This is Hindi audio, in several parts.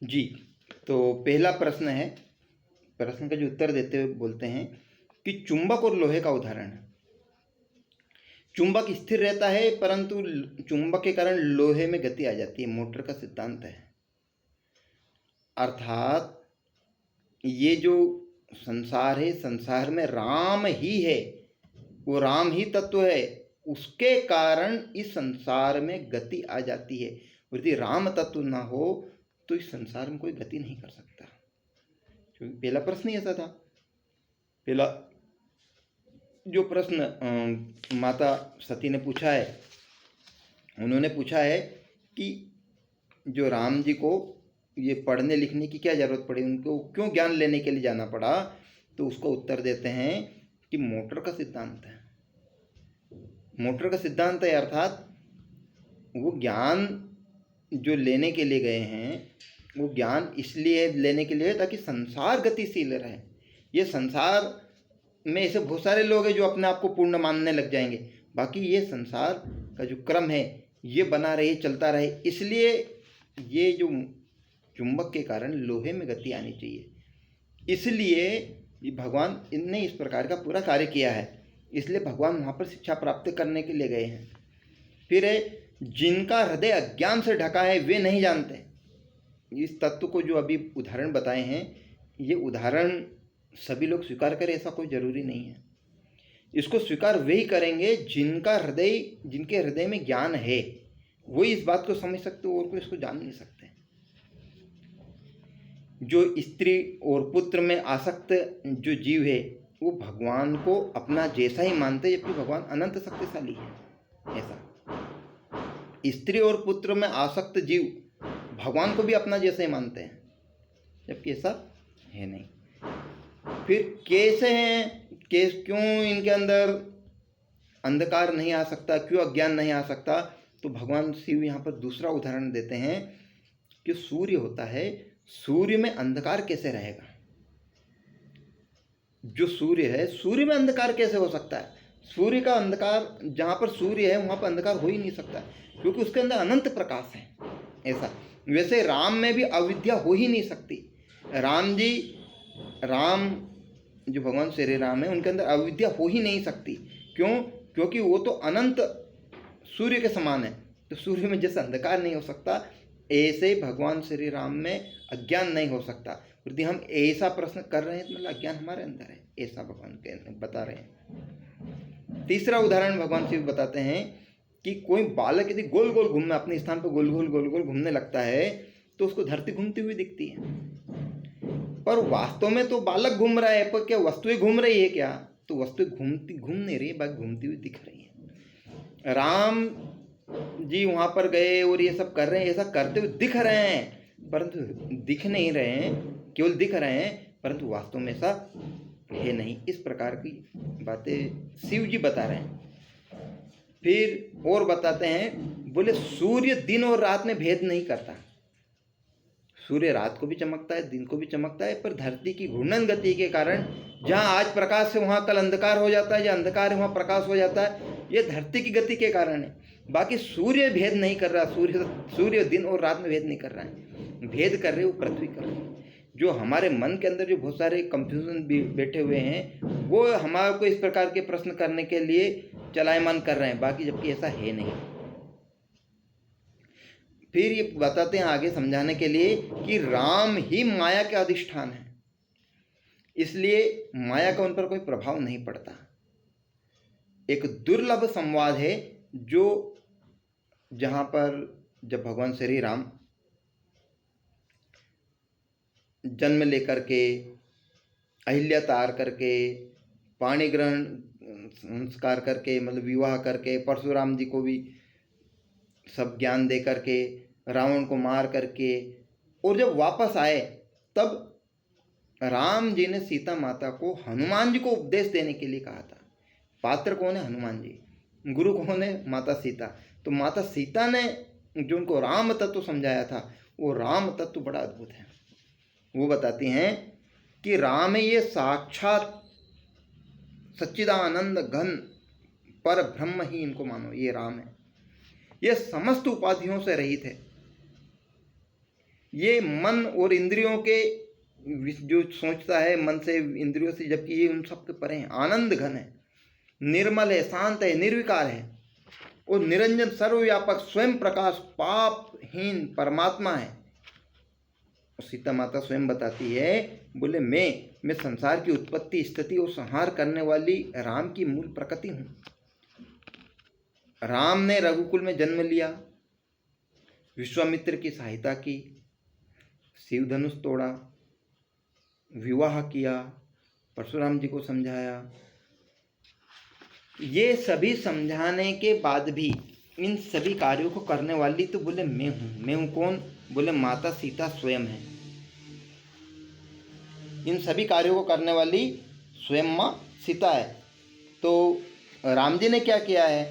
जी, तो पहला प्रश्न है, प्रश्न का जो उत्तर देते हुए बोलते हैं कि चुंबक और लोहे का उदाहरण। चुंबक स्थिर रहता है परंतु चुंबक के कारण लोहे में गति आ जाती है, मोटर का सिद्धांत है। अर्थात ये जो संसार है, संसार में राम ही है, वो राम ही तत्व है, उसके कारण इस संसार में गति आ जाती है। यदि राम तत्व ना हो तो इस संसार में कोई गति नहीं कर सकता। क्योंकि पहला प्रश्न ही ऐसा था। पहला जो प्रश्न माता सती ने पूछा है, उन्होंने पूछा है कि जो राम जी को ये पढ़ने लिखने की क्या जरूरत पड़ी, उनको क्यों ज्ञान लेने के लिए जाना पड़ा, तो उसका उत्तर देते हैं कि मोटर का सिद्धांत है। मोटर का सिद्धांत है, अर्थात वो ज्ञान जो लेने के लिए गए हैं, वो ज्ञान इसलिए लेने के लिए ताकि संसार गतिशील रहे। ये संसार में ऐसे बहुत सारे लोग हैं जो अपने आप को पूर्ण मानने लग जाएंगे, बाकी ये संसार का जो क्रम है ये बना रहे, चलता रहे। इसलिए ये जो चुंबक के कारण लोहे में गति आनी चाहिए, इसलिए भगवान इनने इस प्रकार का पूरा कार्य किया है। इसलिए भगवान वहाँ पर शिक्षा प्राप्त करने के लिए गए हैं। फिर है, जिनका हृदय अज्ञान से ढका है वे नहीं जानते। इस तत्व को जो अभी उदाहरण बताए हैं, ये उदाहरण सभी लोग स्वीकार करें ऐसा कोई जरूरी नहीं है। इसको स्वीकार वही करेंगे जिनके हृदय में ज्ञान है, वही इस बात को समझ सकते, और कोई इसको जान नहीं सकते। जो स्त्री और पुत्र में आसक्त जो जीव है वो भगवान को अपना जैसा ही मानते, जबकि भगवान अनंत शक्तिशाली है। ऐसा स्त्री और पुत्र में आसक्त जीव भगवान को भी अपना जैसा ही मानते हैं, जबकि ऐसा है नहीं। फिर कैसे हैं, क्यों इनके अंदर अंधकार नहीं आ सकता, क्यों अज्ञान नहीं आ सकता, तो भगवान शिव यहाँ पर दूसरा उदाहरण देते हैं कि सूर्य होता है, सूर्य में अंधकार कैसे रहेगा। जो सूर्य है, सूर्य में अंधकार कैसे हो सकता है। सूर्य का अंधकार, जहाँ पर सूर्य है वहाँ पर अंधकार हो ही नहीं सकता, क्योंकि उसके अंदर अनंत प्रकाश है। ऐसा वैसे राम में भी अविद्या हो ही नहीं सकती। राम जो भगवान श्री राम है, उनके अंदर अविद्या हो ही नहीं सकती। क्यों? क्योंकि वो तो अनंत सूर्य के समान है। तो सूर्य में जैसे अंधकार नहीं हो सकता, ऐसे भगवान श्री राम में अज्ञान नहीं हो सकता। यदि हम ऐसा प्रश्न कर रहे हैं तो मतलब अज्ञान हमारे अंदर है, ऐसा भगवान बता रहे हैं। तीसरा उदाहरण भगवान शिव बताते हैं कि कोई बालक यदि गोल गोल घूमना, अपने स्थान पर गोल गोल घूमने लगता है, तो उसको धरती घूमती हुई दिखती है, पर वास्तव में तो बालक घूम रहा है। पर क्या वस्तुएं घूम रही है क्या? तो वस्तुएं घूम नहीं रही, बाकी घूमती हुई दिख रही है। राम जी वहां पर गए और ये सब कर रहे हैं, ऐसा करते हुए दिख रहे हैं, परंतु दिख नहीं रहे हैं, केवल दिख रहे हैं, परंतु वास्तव में ऐसा है नहीं। इस प्रकार की बातें शिव जी बता रहे हैं। फिर और बताते हैं, बोले सूर्य दिन और रात में भेद नहीं करता। सूर्य रात को भी चमकता है, दिन को भी चमकता है, पर धरती की घूर्णन गति के कारण जहाँ आज प्रकाश है वहाँ कल अंधकार हो जाता है, जहाँ अंधकार है वहाँ प्रकाश हो जाता है। ये धरती की गति के कारण है। बाकी सूर्य भेद नहीं कर रहा, सूर्य दिन और रात में भेद नहीं कर रहा है। भेद कर रहे वो पृथ्वी कर रही है। जो हमारे मन के अंदर जो बहुत सारे कंफ्यूजन बैठे हुए हैं, वो हमारे को इस प्रकार के प्रश्न करने के लिए चलायमान कर रहे हैं, बाकी जबकि ऐसा है नहीं। फिर ये बताते हैं आगे समझाने के लिए कि राम ही माया के अधिष्ठान है, इसलिए माया का उन पर कोई प्रभाव नहीं पड़ता। एक दुर्लभ संवाद है जो जहां पर जब भगवान श्री राम जन्म लेकर के, अहिल्या तार करके, पाणी ग्रहण संस्कार करके, मतलब विवाह करके, परशुराम जी को भी सब ज्ञान दे करके, रावण को मार करके, और जब वापस आए तब राम जी ने सीता माता को हनुमान जी को उपदेश देने के लिए कहा था। पात्र कौन है? हनुमान जी। गुरु कौन है? माता सीता। तो माता सीता ने जो उनको राम तत्व समझाया था, वो राम तत्व बड़ा अद्भुत है। वो बताती हैं कि राम है ये साक्षात सच्चिदानंद घन पर ब्रह्म ही इनको मानो, ये राम है। ये समस्त उपाधियों से रहित है। ये मन और इंद्रियों के जो सोचता है मन से इंद्रियों से, जबकि ये उन सब के परे हैं। आनंद घन है, निर्मल है, शांत है, निर्विकार है और निरंजन सर्वव्यापक स्वयं प्रकाश पापहीन परमात्मा है। सीता माता स्वयं बताती है, बोले मैं संसार की उत्पत्ति स्थिति और संहार करने वाली राम की मूल प्रकृति हूं। राम ने रघुकुल में जन्म लिया, विश्वामित्र की सहायता की, शिव धनुष तोड़ा, विवाह किया, परशुराम जी को समझाया। ये सभी समझाने के बाद भी इन सभी कार्यों को करने वाली तो बोले मैं हूं। मैं हूं कौन? बोले माता सीता स्वयं है। इन सभी कार्यों को करने वाली स्वयं माँ सीता है। तो राम जी ने क्या किया है?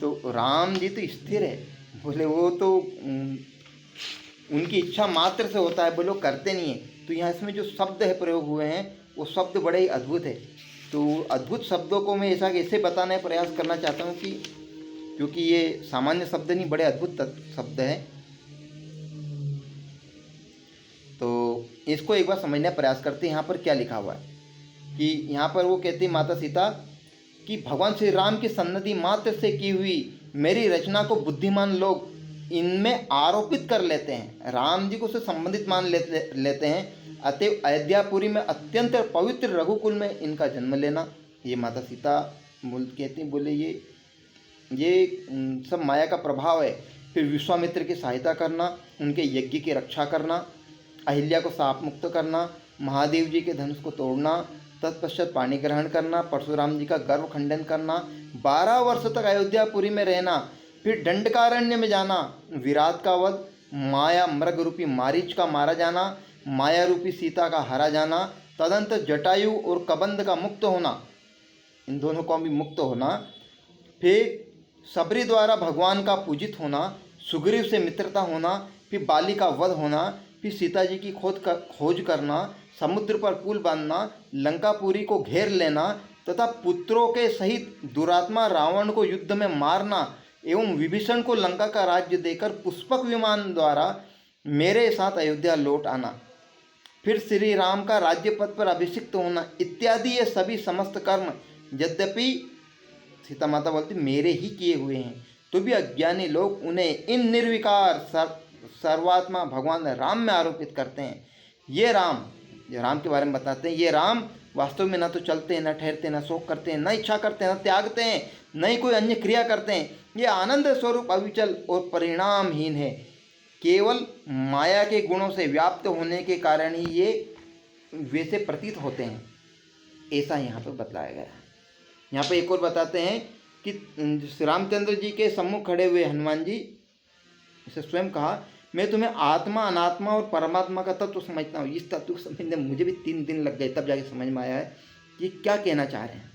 तो राम जी तो स्थिर है, बोले वो तो उनकी इच्छा मात्र से होता है, बोले वो करते नहीं है। तो यहाँ इसमें जो शब्द है प्रयोग हुए हैं वो शब्द बड़े ही अद्भुत है। तो अद्भुत शब्दों को मैं ऐसे बताने का प्रयास करना चाहता हूँ कि क्योंकि ये सामान्य शब्द नहीं, बड़े अद्भुत शब्द है। तो इसको एक बार समझने का प्रयास करते हैं। यहाँ पर क्या लिखा हुआ है कि यहाँ पर वो कहती माता सीता कि भगवान श्री राम की सन्निधि मात्र से की हुई मेरी रचना को बुद्धिमान लोग इनमें आरोपित कर लेते हैं, राम जी को उससे संबंधित मान लेते हैं। अतएव अयोध्यापुरी में अत्यंत पवित्र रघुकुल में इनका जन्म लेना, ये माता सीता कहती हैं, बोले ये सब माया का प्रभाव है। फिर विश्वामित्र की सहायता करना, उनके यज्ञ की रक्षा करना, अहिल्या को शाप मुक्त करना, महादेव जी के धनुष को तोड़ना, तत्पश्चात पाणी ग्रहण करना, परशुराम जी का गर्व खंडन करना, 12 वर्ष तक अयोध्यापुरी में रहना, फिर दंडकारण्य में जाना, विराट का वध, माया मृग रूपी मारीच का मारा जाना, माया रूपी सीता का हरा जाना, तदंतर जटायु और कबंध का मुक्त होना, इन दोनों को भी मुक्त होना, फिर सबरी द्वारा भगवान का पूजित होना, सुग्रीव से मित्रता होना, फिर बाली का वध होना, फिर सीता जी की खोज करना, समुद्र पर पुल बांधना, लंकापुरी को घेर लेना तथा पुत्रों के सहित दुरात्मा रावण को युद्ध में मारना एवं विभीषण को लंका का राज्य देकर पुष्पक विमान द्वारा मेरे साथ अयोध्या लौट आना, फिर श्री राम का राज्य पद पर अभिषिक्त होना इत्यादि ये सभी समस्त कर्म यद्यपि सीता माता बोलती मेरे ही किए हुए हैं, तो भी अज्ञानी लोग उन्हें इन निर्विकार सर्वात्मा भगवान राम में आरोपित करते हैं। ये राम के बारे में बताते हैं, ये राम वास्तव में ना तो चलते हैं, ना ठहरते, ना शोक करते हैं, ना इच्छा करते हैं, ना त्यागते हैं, न ही कोई अन्य क्रिया करते हैं। ये आनंद स्वरूप अविचल और परिणामहीन है, केवल माया के गुणों से व्याप्त होने के कारण ही ये वैसे प्रतीत होते हैं, ऐसा यहाँ पर बतलाया गया है। यहाँ पे एक और बताते हैं कि श्री रामचंद्र जी के सम्मुख खड़े हुए हनुमान जी से स्वयं कहा मैं तुम्हें आत्मा अनात्मा और परमात्मा का तत्व समझता हूँ। इस तत्व को समझने में मुझे भी 3 दिन लग गए, तब जाके समझ में आया है कि क्या कहना चाह रहे हैं।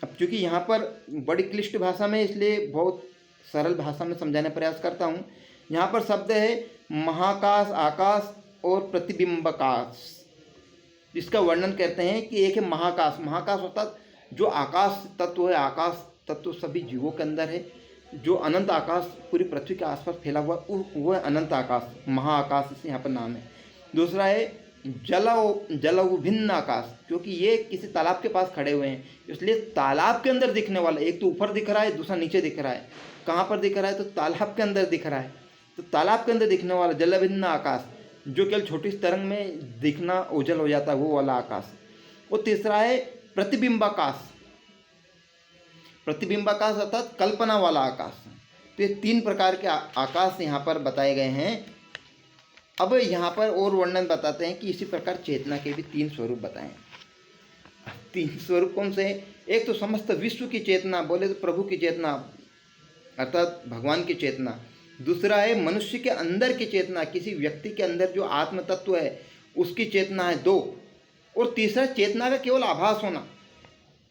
अब चूँकि यहाँ पर बड़ी क्लिष्ट भाषा में, इसलिए बहुत सरल भाषा में समझाने का प्रयास करता हूँ। यहाँ पर शब्द है महाकाश, आकाश और प्रतिबिंबकाश। इसका वर्णन करते हैं कि एक है महाकाश। महाकाश अर्थात जो आकाश तत्व है, आकाश तत्व सभी जीवों के अंदर है, जो अनंत आकाश पूरी पृथ्वी के आसपास फैला हुआ वो है अनंत आकाश, महाआकाश इसे यहाँ पर नाम है। दूसरा है जलभिन्न आकाश, क्योंकि ये किसी तालाब के पास खड़े हुए हैं, इसलिए तालाब के अंदर दिखने वाला, एक तो ऊपर दिख रहा है, दूसरा नीचे दिख रहा है। कहाँ पर दिख रहा है? तो तालाब के अंदर दिख रहा है। तो तालाब के अंदर दिखने वाला जलभिन्न आकाश, जो केवल छोटी सी तरंग में दिखना ओझल हो जाता है, वो वाला आकाश। और तीसरा है प्रतिबिंबाकाश। प्रतिबिंबाकाश अर्थात कल्पना वाला आकाश। तो ये 3 प्रकार के आकाश यहाँ पर बताए गए हैं। अब यहाँ पर और वर्णन बताते हैं कि इसी प्रकार चेतना के भी 3 स्वरूप बताएं। 3 स्वरूप कौन से हैं? एक तो समस्त विश्व की चेतना, बोले तो प्रभु की चेतना अर्थात भगवान की चेतना। दूसरा है मनुष्य के अंदर की चेतना, किसी व्यक्ति के अंदर जो आत्म तत्व है उसकी चेतना है 2। और तीसरा चेतना का केवल आभास होना,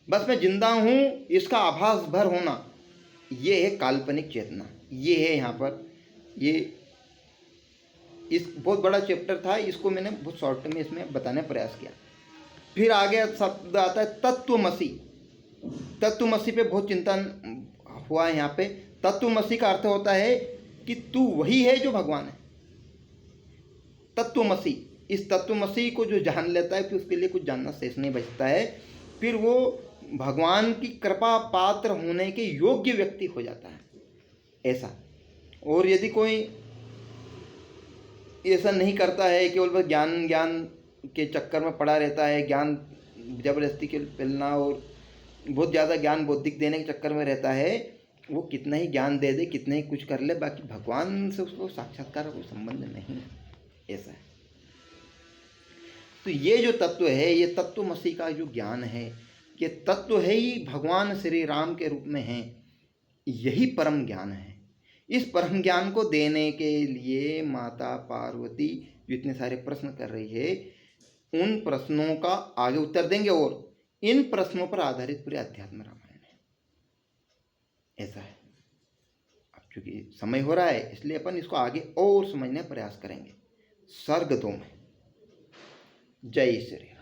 बस मैं जिंदा हूँ इसका आभास भर होना, ये है काल्पनिक चेतना। ये है यहाँ पर, ये इस बहुत बड़ा चैप्टर था, इसको मैंने बहुत शॉर्ट में इसमें बताने का प्रयास किया। फिर आगे शब्द आता है तत्वमसि। तत्वमसि पे बहुत चिंतन हुआ है यहाँ पे। तत्वमसि का अर्थ होता है कि तू वही है जो भगवान है। तत्वमसी, इस तत्वमसी को जो जान लेता है फिर उसके लिए कुछ जानना शेष नहीं बचता है, फिर वो भगवान की कृपा पात्र होने के योग्य व्यक्ति हो जाता है ऐसा। और यदि कोई ऐसा नहीं करता है, केवल वह ज्ञान ज्ञान के चक्कर में पड़ा रहता है, ज्ञान जबरदस्ती के मिलना और बहुत ज़्यादा ज्ञान बौद्धिक देने के चक्कर में रहता है, वो कितना ही ज्ञान दे दे, कितना ही कुछ कर ले, बाकी भगवान से उसको साक्षात्कार का कोई संबंध नहीं है, ऐसा है। तो ये जो तत्व है, ये तत्वमसी का जो ज्ञान है, ये तत्व है ही भगवान श्री राम के रूप में है, यही परम ज्ञान है। इस परम ज्ञान को देने के लिए माता पार्वती जो इतने सारे प्रश्न कर रही है, उन प्रश्नों का आगे उत्तर देंगे और इन प्रश्नों पर आधारित पूरे अध्यात्म रामायण है, ऐसा है। अब चूंकि समय हो रहा है इसलिए अपन इसको आगे और समझने का प्रयास करेंगे। सर्ग 2 में। जय श्री राम।